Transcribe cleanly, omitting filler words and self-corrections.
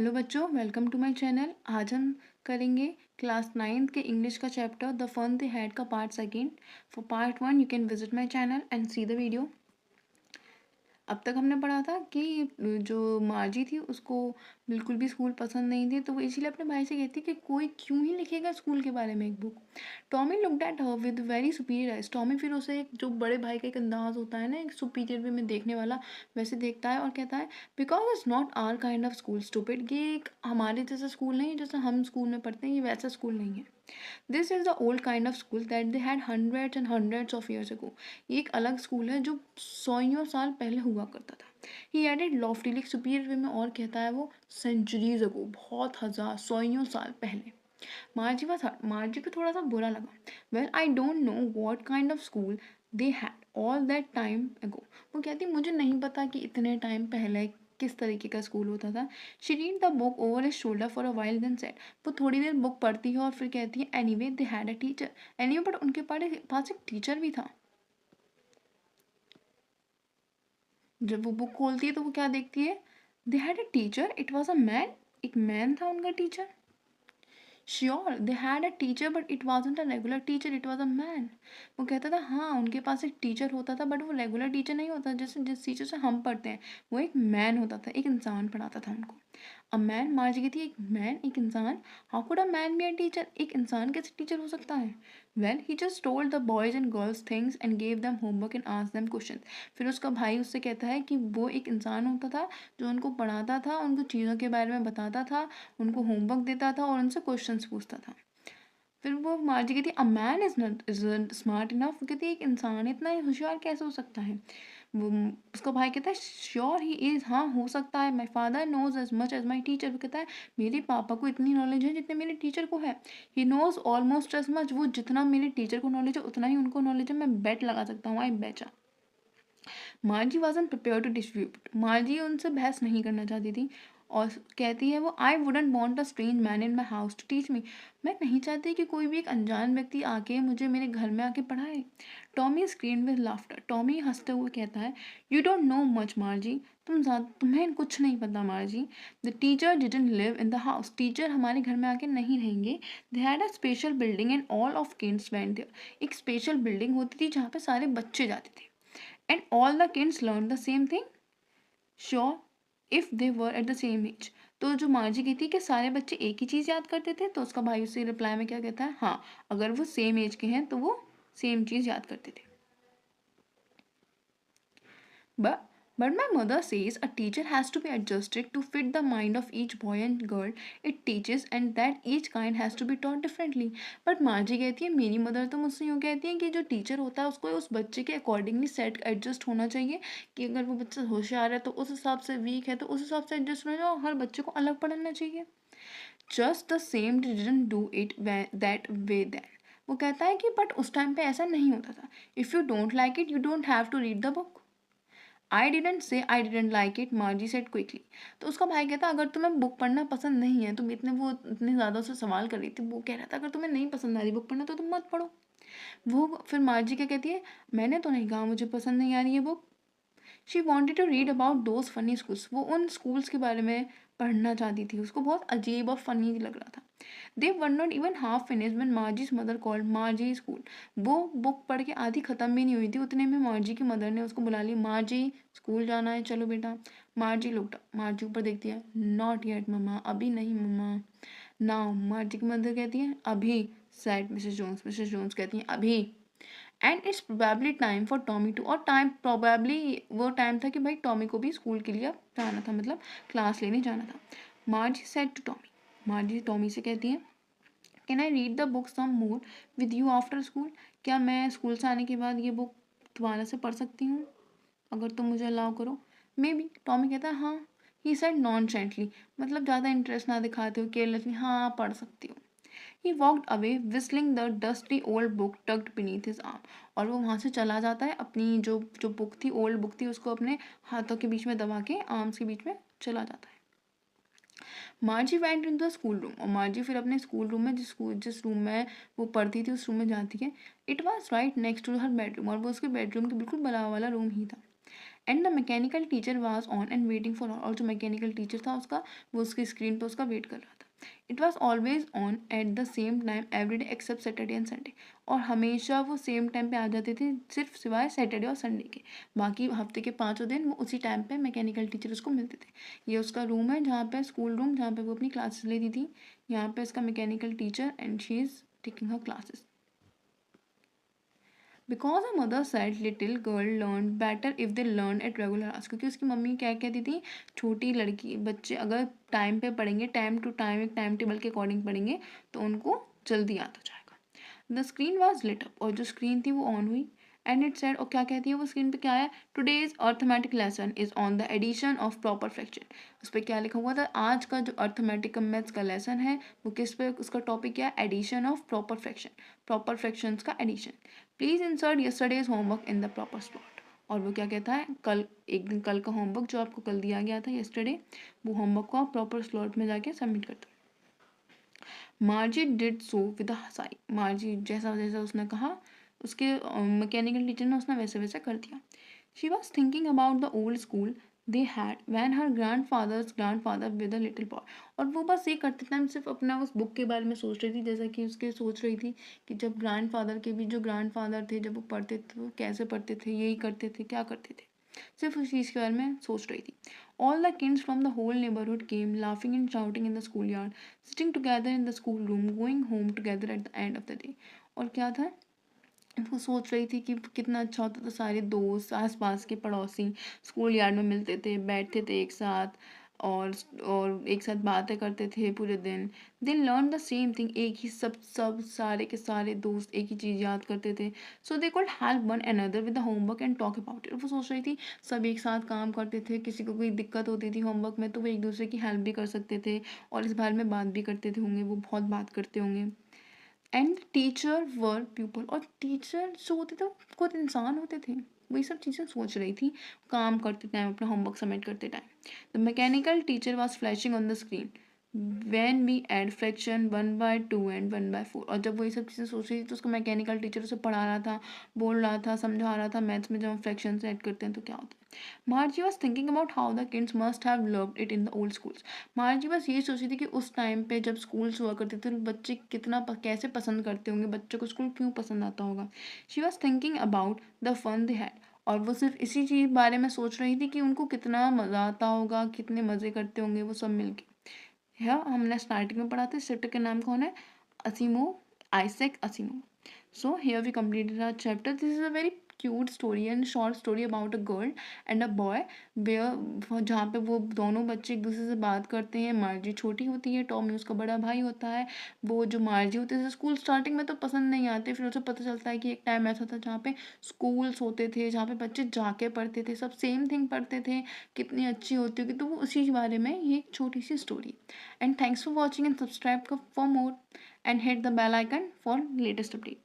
Hello बच्चों, welcome to my channel. आज हम करेंगे क्लास 9th के इंग्लिश का chapter the fun they had का part second. For part 1 you can visit my channel and see the video. अब तक हमने पढ़ा था कि जो मार्जी थी उसको बिल्कुल भी स्कूल पसंद नहीं थी, तो वो इसीलिए अपने भाई से कहती कि कोई क्यों ही लिखेगा स्कूल के बारे में एक book. Tommy looked at her with very superior eyes. Tommy फिर उसे एक जो बड़े भाई का एक अंदाज होता है ना, एक सुपीरियर वे में देखने वाला, वैसे देखता है और कहता है because it's not our kind of school stupid. ये एक हमारे जैसा स्कूल नहीं है जैसे हम स्कूल में पढ़ते हैं, ये वैसा स्कूल नहीं है। This is the old kind of school that they had hundreds and hundreds of years ago. ये एक अलग स्कूल है जो सौयों साल पहले हुआ करता था। ही एडेड लॉफ्टीली, सुपीरियर वे में और कहता है वो सेंचुरीज अगो, बहुत हजार सौयों साल पहले। मार्जी को थोड़ा सा बुरा लगा। Well I don't know what kind of school they had all that time ago. वो कहती मुझे नहीं पता कि इतने टाइम पहले किस तरीके का स्कूल होता था। She read the book over his shoulder for a while then said. वो थोड़ी देर बुक पढ़ती है और फिर कहती है anyway they had a teacher. Anyway but उनके पास एक टीचर भी था। जब वो बुक खोलती है तो वो क्या देखती है? दे had a teacher, it was a man. एक मैन था उनका teacher. Sure they had a teacher but it wasn't a regular teacher, it was a man. वो कहता था हाँ उनके पास एक टीचर होता था बट वो रेगुलर टीचर नहीं होता जैसे जिस टीचर से हम पढ़ते हैं। वो एक मैन होता था, एक इंसान पढ़ाता था उनको। अ मैन, मार्ज गई थी एक मैन, एक इंसान। How could a man be a teacher? एक इंसान कैसे टीचर हो सकता है? Well he just told the boys and girls things and gave them homework and asked them question. फिर उसका भाई उससे कहता है कि वो एक इंसान होता था जो उनको पढ़ाता था, उनको चीज़ों के बारे में बताता था, उनको होमवर्क देता था और उनसे क्वेश्चंस पूछता था। फिर वो मार्जी कहती है a man is not is smart enough. कहती है एक इंसान इतना ही होशियार कैसे हो सकता है? वो उसका भाई कहता है श्योर ही इज, हाँ हो सकता है। My father knows as much as my teacher. वो कहता है मेरे पापा को इतनी नॉलेज है जितने मेरे टीचर को है। He knows almost as much, वो जितना मेरे टीचर को नॉलेज है उतना ही उनको नॉलेज है। मैं बेट लगा सकता हूँ, आई बेचा। Margie wasn't prepared to dispute. Margie उनसे बहस नहीं करना चाहती थी और कहती है वो I wouldn't want a strange man in my house to teach me. मैं नहीं चाहती कि कोई भी एक अनजान व्यक्ति आके मुझे मेरे घर में आके पढ़ाए। Tommy screamed with laughter. Tommy हंसते हुए कहता है you don't know much Margie. तुम्हें कुछ नहीं पता मार्जी। The teacher didn't live in the house. Teacher हमारे घर में आके नहीं रहेंगे। They had a special building and all of kids went there. एक स्पेशल बिल्डिंग होती थी जहाँ पे सारे बच्चे जाते थे। And all the kids learned the same thing? Sure, if they were at the same age. तो जो मार्जी कहती है कि सारे बच्चे एक ही चीज़ याद करते थे, तो उसका भाई उससे रिप्लाई में क्या कहता है, हाँ अगर वो सेम एज के हैं तो वो सेम चीज़ याद करते थे। But but my mother says a teacher has to be adjusted to fit the mind of each boy and girl it teaches and that each kind has to be taught differently. But मार्जी कहती है मेरी mother तो मुझसे यूँ कहती है कि जो टीचर होता है उसको उस बच्चे के अकॉर्डिंगली सेट एडजस्ट होना चाहिए कि अगर वो बच्चा होशियार है तो उस हिसाब से, वीक है तो उस हिसाब से एडजस्ट होना चाहिए और हर बच्चे को अलग पढ़ाना चाहिए। Just the same didn't do it that way then. वो कहता है कि बट उस टाइम पे ऐसा नहीं होता था। If you don't like it you don't have to read the book. I didn't say I didn't like it, Margie said quickly. तो उसका भाई कहता अगर तुम्हें बुक पढ़ना पसंद नहीं है, तुम इतने ज़्यादा उससे सवाल कर रही थी, वो कह रहा था अगर तुम्हें नहीं पसंद आ रही बुक पढ़ना तो तुम मत पढ़ो। वो फिर मार्जी क्या कहती है मैंने तो नहीं कहा मुझे पसंद नहीं आ रही है book. She wanted to read about those funny schools. वो उन स्कूल्स के बारे में पढ़ना चाहती थी, उसको बहुत अजीब और फनी लग रहा था। They were not even half finish when Margie's mother called Margie school. वो बुक पढ़ के आधी ख़त्म भी नहीं हुई थी उतने में मार्जी की मदर ने उसको बुला लिया, मार्जी स्कूल जाना है चलो बेटा। मार्जी लुकड, मार्जी ऊपर देखती है, नॉट येट मम्मा, अभी नहीं मम्मा। नाउ, मार्जी की मदर कहती है अभी। सैड मिसेस जोन्स कहती हैं अभी। And it's probably time for Tommy too, और टाइम प्रोबेबली वो टाइम था कि भाई टॉमी को भी स्कूल के लिए अब जाना था, मतलब क्लास लेने जाना था। Margie said to Tommy, Margie Tommy से कहती है can I read the book some more with you after school. क्या मैं स्कूल से आने के बाद ये बुक दोबारा से पढ़ सकती हूँ अगर तुम मुझे अलाउ करो? मे बी, टॉमी कहता है हाँ। ही सेड नॉन जेंटली, मतलब ज़्यादा इंटरेस्ट ना दिखाते हो, केयरलेसली, हाँ पढ़ सकती हो। He walked away whistling the dusty old book tucked beneath his arm। और वो वहाँ से चला जाता है, अपनी जो जो बुक थी, ओल्ड बुक थी, उसको अपने हाथों के बीच में दबा के आर्म्स के बीच में चला जाता है। मार्जी went in the school room, और मार्जी फिर अपने स्कूल रूम में जिस रूम में वो पढ़ती थी उस रूम में जाती है। It was right next to her bedroom, और वो उसके बेडरूम के बिल्कुल बराबर वाला रूम ही था। And the mechanical teacher was on and waiting for, और जो मैकेनिकल टीचर था उसका, वो उसकी स्क्रीन पे उसका वेट कर रहा था. It was always on at the same time every day except Saturday and Sunday. और हमेशा वो सेम टाइम पे आ जाती थी, सिर्फ सिवाय सैटरडे और संडे के. बाकी हफ्ते के 5 दिन वो उसी टाइम पे मैकेनिकल टीचर उसको मिलते थे. ये उसका रूम है जहाँ पे, स्कूल रूम जहाँ पे वो अपनी क्लासेस लेती थी. यहाँ पे इसका mechanical teacher and she is taking her classes. Because a mother said little girl learn better if they learn at regular hours. क्योंकि उसकी मम्मी क्या कहती थी, छोटी लड़की बच्चे अगर टाइम पे पढ़ेंगे, टाइम टू टाइम एक टाइम टेबल के अकॉर्डिंग पढ़ेंगे तो उनको जल्दी याद हो जाएगा. The screen was lit up, और जो स्क्रीन थी वो ऑन हुई. एंड इट सेड, और क्या कहती है वो स्क्रीन पे, क्या है, today's arithmetic lesson is on the addition of proper fraction. उस पर क्या लिखा हुआ था, आज का जो अर्थमेटिक मैथ्स का लेसन है वो किस पे, उसका टॉपिक क्या है, addition of proper fraction, proper fractions का addition. Please insert yesterday's homework in the proper slot. और वो क्या कहता है, कल एक दिन कल का होमवर्क जो आपको कल दिया गया था यस्टरडे, वो होमवर्क को आप प्रॉपर स्लॉट में जाके सबमिट कर दो. मार्जी did so with a Sai. मार्जी जैसा जैसा उसने कहा, उसके मैकेनिकल टीचर ने उसने वैसे वैसे कर दिया. She was thinking about the old school they had van her grand father with a little boy. और वो बस ये करते टाइम सिर्फ अपना उस बुक के बारे में सोच रही थी, जैसा कि उसके सोच रही थी कि जब ग्रैंड फादर के भी, जो ग्रैंड फादर थे जब वो पढ़ते थे वो कैसे पढ़ते थे, यही करते थे, क्या करते थे, सिर्फ उस चीज़ के बारे में सोच रही थी. All the kids from the whole neighbourhood came laughing and shouting in the school yard, sitting together in the school room, going home together at the end of the day. और क्या था, वो सोच रही थी कि कितना अच्छा होता था, सारे दोस्त आस पास के पड़ोसी स्कूल यार्ड में मिलते थे, बैठते थे एक साथ, और एक साथ बातें करते थे पूरे दिन. They learn the same thing, एक ही सब सारे के सारे दोस्त एक ही चीज़ याद करते थे. So they could help one another with the homework and talk about it. वो सोच रही थी सब एक साथ काम करते थे, किसी को कोई दिक्कत होती थी होमवर्क में तो वो एक दूसरे की हेल्प भी कर सकते थे, और इस बारे में बात भी करते थे होंगे, वो बहुत बात करते होंगे. एंड टीचर वर पीपल, और टीचर जो होते थे वो खुद इंसान होते थे. वही सब चीज़ें सोच रही थी काम करते टाइम, अपना होमवर्क सबमिट करते time. The mechanical teacher was flashing on the screen when we add fraction 1/2 and 1/4. और जब वो ये सब चीज़ें सोच रही थी तो उसका मैकेनिकल टीचर उसे पढ़ा रहा था, बोल रहा था, समझा रहा था मैथ्स में जब हम फ्रैक्शन ऐड करते हैं तो क्या होता है. मार्जी was thinking about how the kids must have loved it in the old schools. मार्जी बस ये सोच रही थी कि उस टाइम पे जब स्कूल्स हुआ करते थे तो बच्चे कितना कैसे पसंद करते होंगे, बच्चों को स्कूल क्यों पसंद आता होगा. She was thinking about the fun they had. और वो सिर्फ इसी चीज़ बारे में सोच रही थी कि उनको कितना मज़ा आता होगा, कितने मज़े करते होंगे वो सब मिलके. यह हमने स्टार्टिंग में पढ़ा था, इस चैप्टर का नाम कौन है, असीमो, Isaac असीमो. So here we completed our chapter. This is a very cute story and short story about a girl and a boy where जहाँ पे वो दोनों बच्चे एक दूसरे से बात करते हैं. मार्जी छोटी होती है, टॉमी उसका बड़ा भाई होता है. वो जो मार्जी होती है स्कूल स्टार्टिंग में तो पसंद नहीं आते, फिर उसे पता चलता है कि एक टाइम ऐसा था जहाँ पे स्कूल्स होते थे, जहाँ पे बच्चे जाके पढ़ते थे, सब सेम थिंग पढ़ते थे, कितनी अच्छी होती होगी. तो वो उसी के बारे में ये एक छोटी सी story. And thanks for watching and subscribe for more and hit the bell icon for latest update.